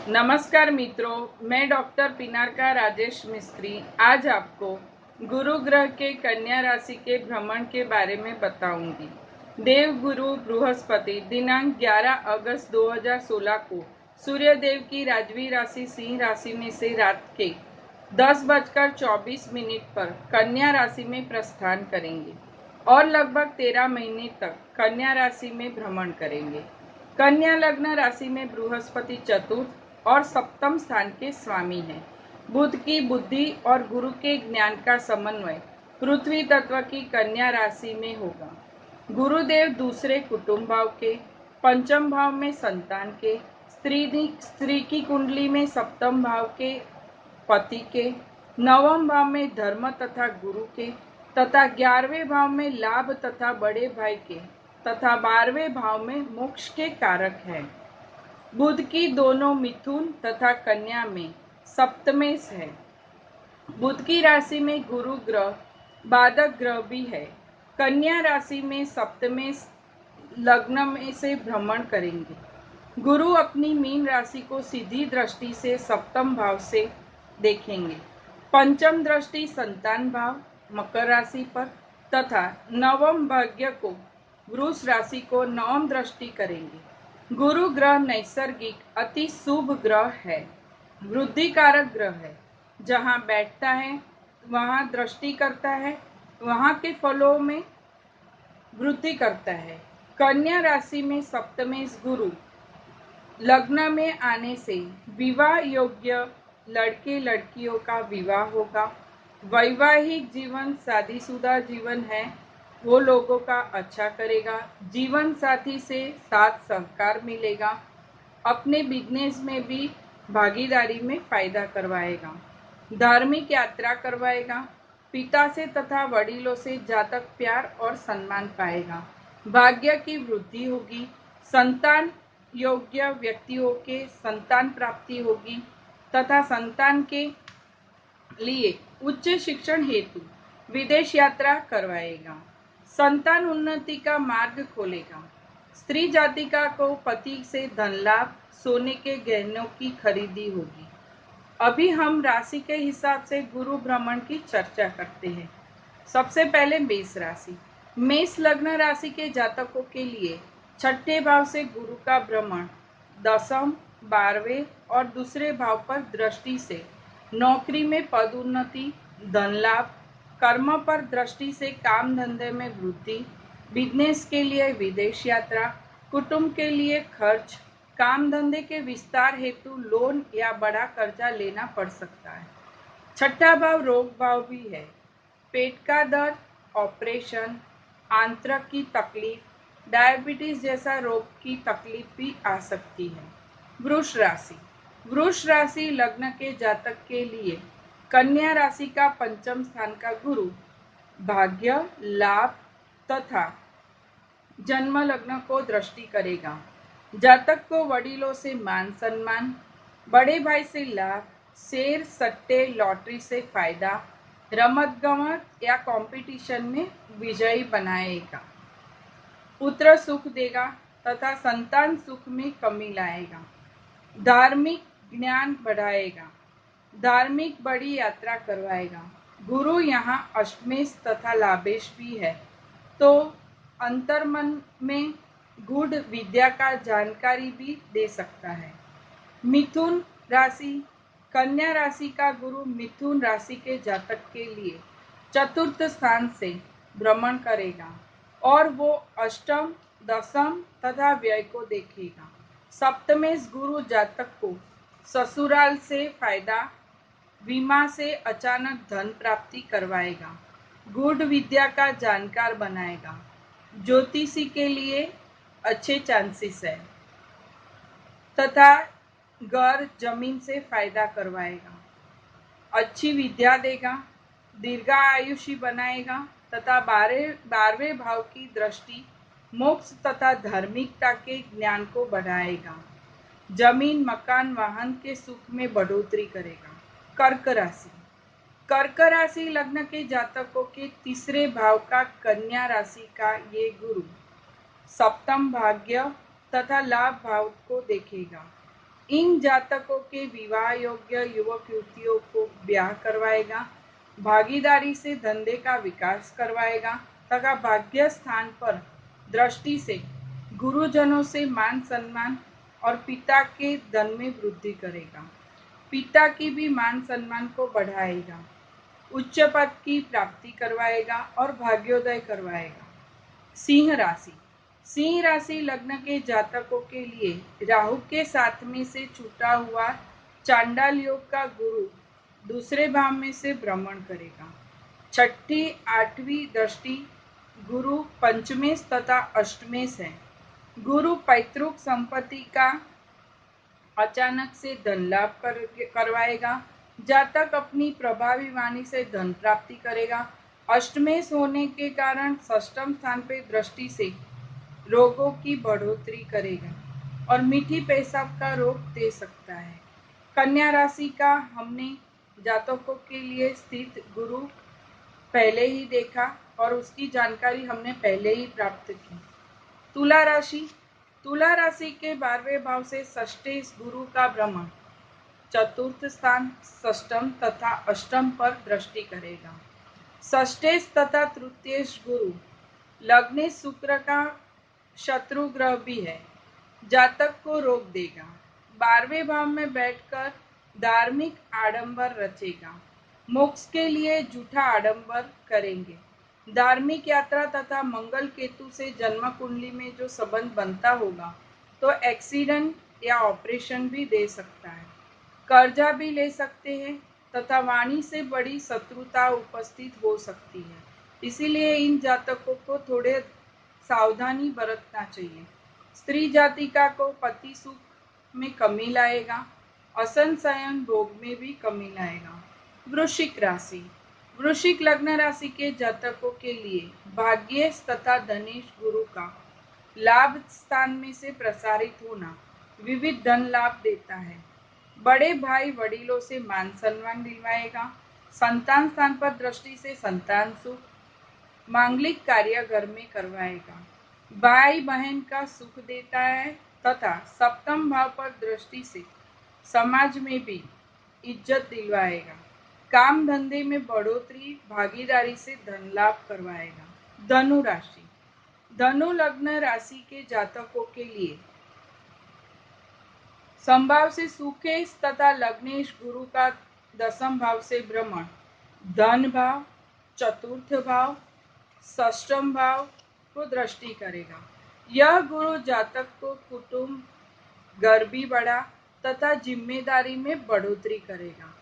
नमस्कार मित्रों, मैं डॉक्टर पिनाका राजेश मिस्त्री आज आपको गुरु ग्रह के कन्या राशि के भ्रमण के बारे में बताऊंगी। देव गुरु बृहस्पति दिनांक 11 अगस्त 2016 को सूर्य देव की राजवी राशि सिंह राशि में से रात के 10:24 पर कन्या राशि में प्रस्थान करेंगे और लगभग 13 महीने तक कन्या राशि में भ्रमण करेंगे। कन्या लग्न राशि में बृहस्पति चतुर्थ और सप्तम स्थान के स्वामी हैं। बुध की बुद्धि और गुरु के ज्ञान का समन्वय पृथ्वी तत्व की कन्या राशि में होगा। गुरुदेव दूसरे कुटुंब भाव के, पंचम भाव में संतान के, स्त्री की कुंडली में सप्तम भाव के पति के, नवम भाव में धर्म तथा गुरु के तथा 11वें भाव में लाभ तथा बड़े भाई के तथा 12वें भाव में मोक्ष के कारक हैं। बुध की दोनों मिथुन तथा कन्या में सप्तमेश है। बुध की राशि में गुरु ग्रह बाधक ग्रह भी है। कन्या राशि में सप्तमेश लग्न में से भ्रमण करेंगे। गुरु अपनी मीन राशि को सीधी दृष्टि से सप्तम भाव से देखेंगे। पंचम दृष्टि संतान भाव मकर राशि पर तथा नवम भाग्य को वृष राशि को नवम दृष्टि करेंगे। गुरु ग्रह नैसर्गिक अति शुभ ग्रह है, वृद्धि कारक ग्रह है। जहाँ बैठता है वहाँ दृष्टि करता है, वहाँ के फलों में वृद्धि करता है। कन्या राशि में सप्तमेश गुरु लग्न में आने से विवाह योग्य लड़के लड़कियों का विवाह होगा। वैवाहिक जीवन शादीशुदा जीवन है वो लोगों का अच्छा करेगा। जीवन साथी से साथ सहकार मिलेगा। अपने बिजनेस में भी भागीदारी में फायदा करवाएगा। धार्मिक यात्रा करवाएगा। पिता से तथा वडिलों से जातक प्यार और सम्मान पाएगा। भाग्य की वृद्धि होगी। संतान योग्य व्यक्तियों के संतान प्राप्ति होगी तथा संतान के लिए उच्च शिक्षण हेतु विदेश यात्रा करवाएगा। संतान उन्नति का मार्ग खोलेगा। स्त्री जातिका को पति से धन लाभ, सोने के गहनों की खरीदी होगी। अभी हम राशि के हिसाब से गुरु भ्रमण की चर्चा करते हैं। सबसे पहले मेष राशि। मेष लग्न राशि के जातकों के लिए छठे भाव से गुरु का भ्रमण दसम, 12वें और दूसरे भाव पर दृष्टि से नौकरी में पदोन्नति, धन लाभ, कर्म पर दृष्टि से काम धंधे में वृद्धि, बिजनेस के लिए विदेश यात्रा, कुटुंब के लिए खर्च, काम धंधे के विस्तार हेतु लोन या बड़ा कर्जा लेना पड़ सकता है। छठा भाव रोग भाव भी है। पेट का दर्द, ऑपरेशन, आंत्रक की तकलीफ, डायबिटीज जैसा रोग की तकलीफ भी आ सकती है। वृष राशि। वृष राशि लग्न के जातक के लिए कन्या राशि का पंचम स्थान का गुरु भाग्य, लाभ तथा जन्म लग्न को दृष्टि करेगा। जातक को वडिलों से मान सम्मान, बड़े भाई से लाभ, शेयर सट्टे लॉटरी से फायदा, रमत गमत या कंपटीशन में विजयी बनाएगा। पुत्र सुख देगा तथा संतान सुख में कमी लाएगा। धार्मिक ज्ञान बढ़ाएगा। धार्मिक बड़ी यात्रा करवाएगा। गुरु यहाँ अष्टमेश तथा लाभेश भी है तो अंतर्मन में गूढ़ विद्या का जानकारी भी दे सकता है। मिथुन राशि। कन्या राशि का गुरु मिथुन राशि के जातक के लिए चतुर्थ स्थान से भ्रमण करेगा और वो अष्टम, दसम तथा व्यय को देखेगा। सप्तमेश गुरु जातक को ससुराल से फायदा, बीमा से अचानक धन प्राप्ति करवाएगा। गूढ़ विद्या का जानकार बनाएगा। ज्योतिषी के लिए अच्छे चांसेस है तथा घर जमीन से फायदा करवाएगा। अच्छी विद्या देगा। दीर्घायुषी बनाएगा तथा 12वें भाव की दृष्टि मोक्ष तथा धार्मिकता के ज्ञान को बढ़ाएगा। जमीन, मकान, वाहन के सुख में बढ़ोतरी करेगा। कर्क राशि। कर्क राशि लग्न के जातकों के तीसरे भाव का कन्या राशि का ये गुरु सप्तम भाग्य तथा लाभ भाव को देखेगा। इन जातकों के विवाह योग्य युवक युवतियों को ब्याह करवाएगा, भागीदारी से धंधे का विकास करवाएगा तथा भाग्य स्थान पर दृष्टि से गुरुजनों से मान सम्मान और पिता के धन में वृद्धि करेगा। पिता की भी मान सम्मान को बढ़ाएगा, उच्च पद की प्राप्ति करवाएगा और भाग्योदय करवाएगा। सिंह राशि। सिंह राशि लग्न के जातकों के लिए राहु के 7वें से छूटा हुआ चांडाल योग का गुरु दूसरे भाव में से भ्रमण करेगा। छठी 8वीं दृष्टि गुरु पंचमें तथा अष्टमें है। गुरु पैतृक संपत्ति का अचानक से धन लाभ करवाएगा। जातक अपनी प्रभावी वाणी से धन प्राप्ति करेगा। अष्टमेश होने के कारण षष्ठम स्थान पे दृष्टि से रोगों की बढ़ोतरी करेगा और मीठी पेशाब का रोग दे सकता है। कन्या राशि का हमने जातकों के लिए स्थित गुरु पहले ही देखा और उसकी जानकारी हमने पहले ही प्राप्त की। तुला राशि। तुला राशि के 12वें भाव से षष्ठेश गुरु का भ्रमण चतुर्थ स्थान, षष्ठम तथा अष्टम पर दृष्टि करेगा। षष्ठेश तथा तृतीयेश गुरु लग्न शुक्र का शत्रु ग्रह भी है, जातक को रोक देगा। 12वें भाव में बैठकर धार्मिक आडंबर रचेगा। मोक्ष के लिए झूठा आडंबर करेंगे। धार्मिक यात्रा तथा मंगल केतु से जन्म कुंडली में जो संबंध बनता होगा तो एक्सीडेंट या ऑपरेशन भी दे सकता है। कर्जा भी ले सकते हैं तथा वाणी से बड़ी शत्रुता उपस्थित हो सकती है। इसीलिए इन जातकों को थोड़े सावधानी बरतना चाहिए। स्त्री जातिका को पति सुख में कमी लाएगा, असंशयन भोग में भी कमी लाएगा। वृश्चिक राशि। वृश्चिक लग्न राशि के जातकों के लिए भाग्येश तथा धनेश गुरु का लाभ स्थान में से प्रसारित होना विविध धन लाभ देता है। बड़े भाई वडिलों से मान सम्मान दिलवाएगा। संतान स्थान पर दृष्टि से संतान सुख, मांगलिक कार्य घर में करवाएगा। भाई बहन का सुख देता है तथा सप्तम भाव पर दृष्टि से समाज में भी इज्जत दिलवाएगा। काम धंधे में बढ़ोतरी, भागीदारी से धन लाभ करवाएगा। धनु राशि। धनु लग्न राशि के जातकों के लिए संभाव से सुखेश तथा लग्नेश गुरु का 10म भाव से भ्रमण धन भाव, चतुर्थ भाव, षष्ठम भाव को दृष्टि करेगा। यह गुरु जातक को कुटुंब, घर भी बढ़ा तथा जिम्मेदारी में बढ़ोतरी करेगा।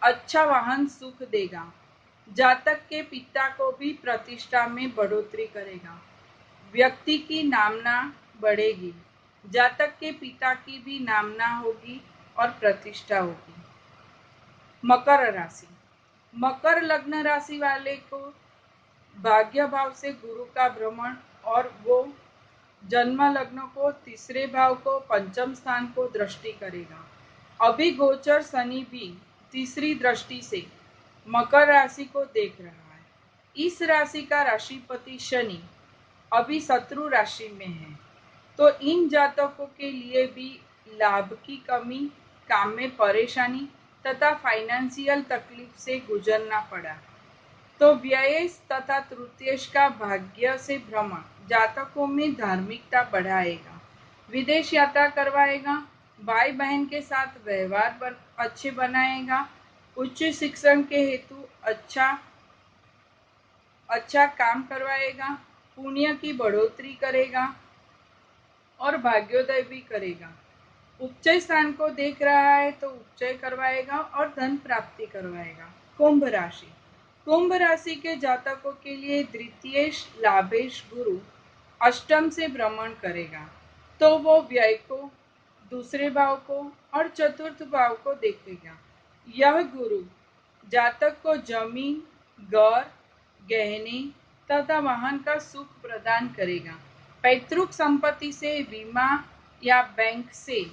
अच्छा वाहन सुख देगा। जातक के पिता को भी प्रतिष्ठा में बढ़ोतरी करेगा। व्यक्ति की नामना बढ़ेगी। जातक के पिता की भी नामना होगी और प्रतिष्ठा होगी। मकर राशि। मकर लग्न राशि वाले को भाग्य भाव से गुरु का भ्रमण और वो जन्म लग्न को तीसरे भाव को पंचम स्थान को दृष्टि करेगा। अभी गोचर शनि भी तीसरी दृष्टि से मकर राशि को देख रहा है। इस राशि का राशिपति शनि अभी शत्रु राशि में है, तो इन जातकों के लिए भी लाभ की कमी, काम में परेशानी तथा फाइनेंशियल तकलीफ से गुजरना पड़ा। तो व्ययेश तथा तृतीयेश का भाग्य से भ्रमण जातकों में धार्मिकता बढ़ाएगा। विदेश यात्रा करवाएगा। भाई बहन के साथ व्यवहार अच्छे बनाएगा। उच्च शिक्षण के हेतु अच्छा काम करवाएगा। पुण्य की बढ़ोतरी करेगा और भाग्योदय भी करेगा। उपचय स्थान को देख रहा है तो उपचय करवाएगा और धन प्राप्ति करवाएगा। कुंभ राशि। कुंभ राशि के जातकों के लिए द्वितीयेश लाभेश गुरु अष्टम से भ्रमण करेगा, तो वो व्यय को, दूसरे भाव को और चतुर्थ भाव को देखेगा। यह गुरु जातक को जमीन, घर, गहने तथा वाहन का सुख प्रदान करेगा। पैतृक संपत्ति से, बीमा या बैंक से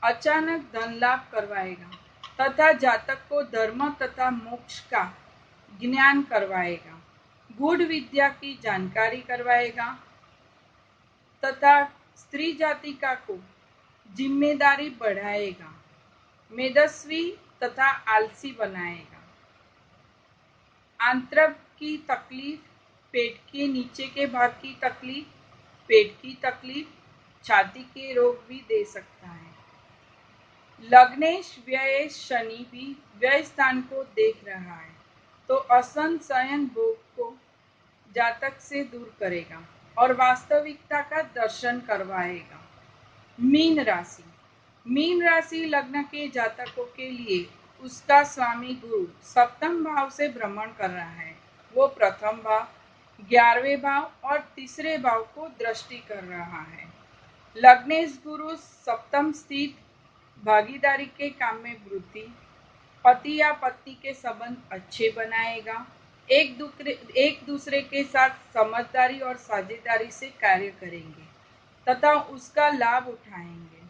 अचानक धन लाभ करवाएगा तथा जातक को धर्म तथा मोक्ष का ज्ञान करवाएगा। गूढ़ विद्या की जानकारी करवाएगा तथा स्त्री जातिका को जिम्मेदारी बढ़ाएगा, मेदस्वी तथा आलसी बनाएगा। आंत्रक की तकलीफ, पेट के नीचे के भाग की तकलीफ, पेट की तकलीफ, छाती के रोग भी दे सकता है। लग्नेश व्यय शनि भी व्यय स्थान को देख रहा है, तो असंशयन भोग को जातक से दूर करेगा और वास्तविकता का दर्शन करवाएगा। मीन राशि, मीन राशि लग्न के जातकों के लिए उसका स्वामी गुरु सप्तम भाव से भ्रमण कर रहा है। वो प्रथम भाव, 11वें भाव और तीसरे भाव को दृष्टि कर रहा है। लग्नेश गुरु सप्तम स्थित भागीदारी के काम में वृद्धि, पति या पत्नी के संबंध अच्छे बनाएगा। एक दूसरे के साथ समझदारी और साझेदारी से कार्य करेंगे तथा उसका लाभ उठाएंगे।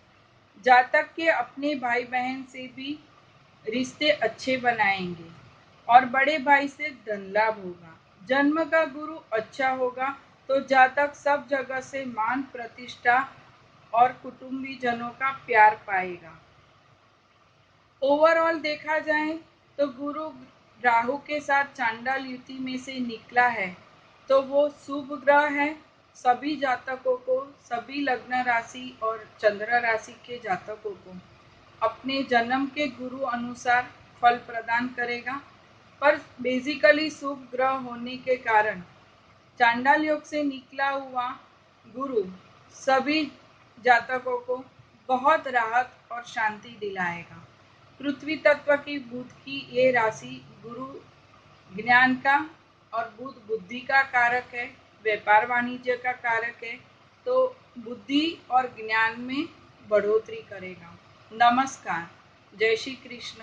जातक के अपने भाई बहन से भी रिश्ते अच्छे बनाएंगे और बड़े भाई से धन लाभ होगा। जन्म का गुरु अच्छा होगा तो जातक सब जगह से मान प्रतिष्ठा और कुटुंबी जनों का प्यार पाएगा। ओवरऑल देखा जाए तो गुरु राहु के साथ चांडाल युति में से निकला है, तो वो शुभ ग्रह है। सभी जातकों को, सभी लग्न राशि और चंद्र राशि के जातकों को अपने जन्म के गुरु अनुसार फल प्रदान करेगा। पर बेसिकली शुभ ग्रह होने के कारण चांडाल योग से निकला हुआ गुरु सभी जातकों को बहुत राहत और शांति दिलाएगा। पृथ्वी तत्व की बुध की ये राशि गुरु ज्ञान का और बुध बुद्धि का कारक है, व्यापार वाणिज्य का कारक है, तो बुद्धि और ज्ञान में बढ़ोतरी करेगा। नमस्कार, जय श्री कृष्ण।